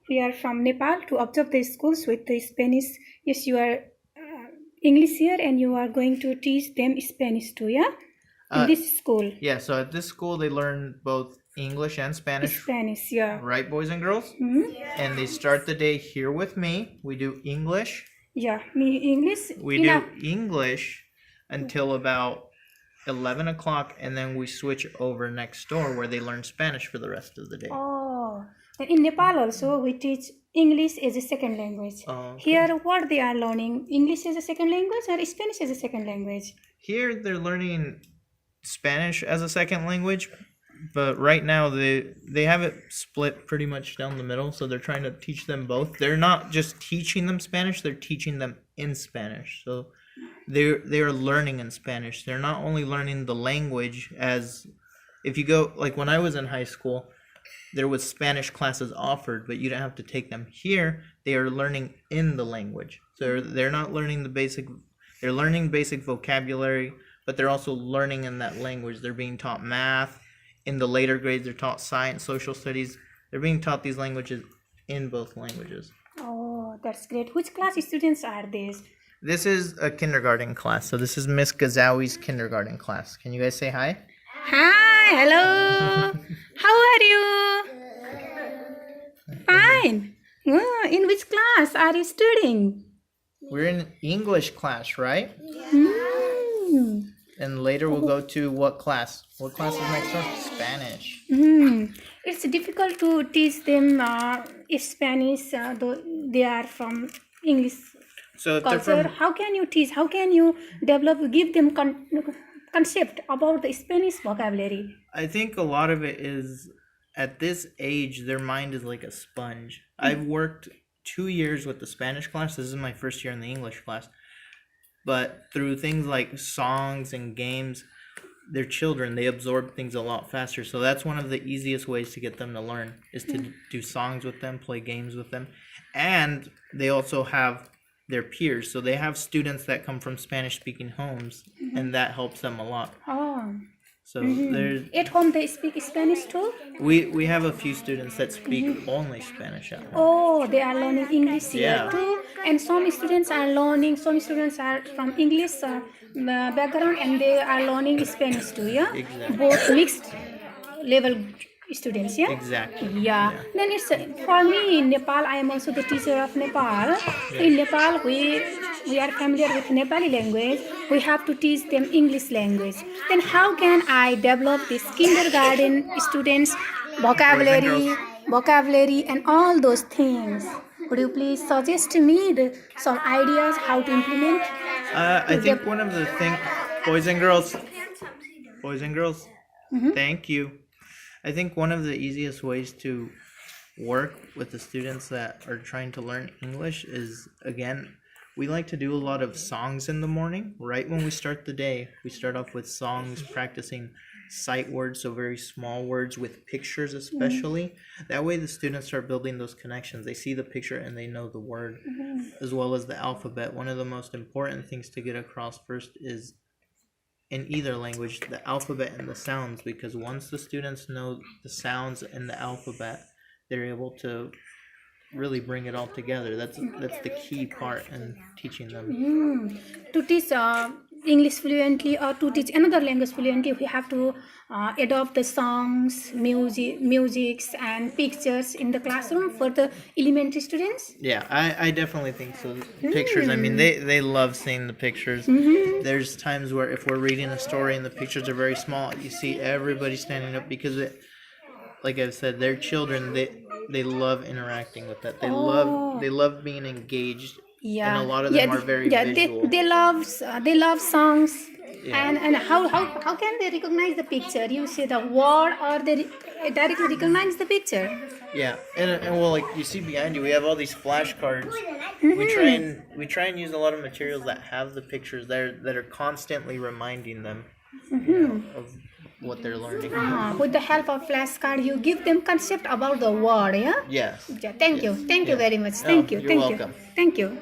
we are from Nepal to observe the schools with the Spanish. Yes, you are English here, and you are going to teach them Spanish too, yeah? In this school. Yeah, so at this school they learn both English and Spanish. Spanish, yeah. Right, boys and girls? And they start the day here with me. We do English. Yeah, me English. We do English until about 11 o'clock, and then we switch over next door where they learn Spanish for the rest of the day. Oh, and in Nepal also we teach English as a second language. Oh, okay. Here, what they are learning? English as a second language or Spanish as a second language? Here they're learning Spanish as a second language, but right now they have it split pretty much down the middle, so they're trying to teach them both. They're not just teaching them Spanish, they're teaching them in Spanish. So they are learning in Spanish. They're not only learning the language, as if you go, like when I was in high school, there was Spanish classes offered, but you didn't have to take them. Here they are learning in the language. So they're not learning they're learning basic vocabulary, but they're also learning in that language. They're being taught math. In the later grades, they're taught science, social studies. They're being taught these languages in both languages. Oh, that's great. Which class students are these? This is a kindergarten class. So this is Miss Gazawi's kindergarten class. Can you guys say hi? Hi, hello. How are you? Fine. In which class are you studying? We're in English class, right? And later we'll go to what class? What class is next door? Spanish. It's difficult to teach them Spanish, though they are from English So culture. How can you teach? How can you develop, give them concept about the Spanish vocabulary? I think a lot of it is, at this age, their mind is like a sponge. I've worked 2 years with the Spanish class. This is my first year in the English class. But through things like songs and games, they're children. They absorb things a lot faster. So that's one of the easiest ways to get them to learn, is to do songs with them, play games with them. And they also have their peers. So they have students that come from Spanish-speaking homes, and that helps them a lot. Oh. So there's... At home they speak Spanish too? We have a few students that speak only Spanish at home. Oh, they are learning English here Yeah. too. And some students are from English background, and they are learning Spanish too, yeah? Exactly. Both mixed level students, yeah? Exactly. Yeah. Then it's for me in Nepal. I am also the teacher of Nepal. In Nepal, we are familiar with Nepali language. We have to teach them English language. Then how can I develop this kindergarten students vocabulary and all those things? Would you please suggest to me some ideas how to implement? I think one of the things, boys and girls, thank you. I think one of the easiest ways to work with the students that are trying to learn English is, again, we like to do a lot of songs in the morning. Right when we start the day, we start off with songs, practicing sight words, so very small words with pictures especially. That way the students start building those connections. They see the picture and they know the word, as well as the alphabet. One of the most important things to get across first is, in either language, the alphabet and the sounds, because once the students know the sounds and the alphabet, they're able to really bring it all together. That's the key part in teaching them. To teach English fluently or to teach another language fluently, we have to adopt the songs, musics and pictures in the classroom for the elementary students. Yeah, I definitely think so. Pictures, I mean, they love seeing the pictures. There's times where if we're reading a story and the pictures are very small, you see everybody standing up, because like I've said, they're children. They love interacting with that. They love being engaged. Yeah, and a lot of them are very visual. They love songs. Yeah. And how can they recognize the picture? You see the word, or they directly recognize the picture? Yeah, and well, like you see behind you, we have all these flashcards. We try and use a lot of materials that have the pictures there that are constantly reminding them of what they're learning. With the help of flashcard, you give them concept about the word, yeah? Yes. Yeah, thank you very much. Thank you. You're welcome. Thank you.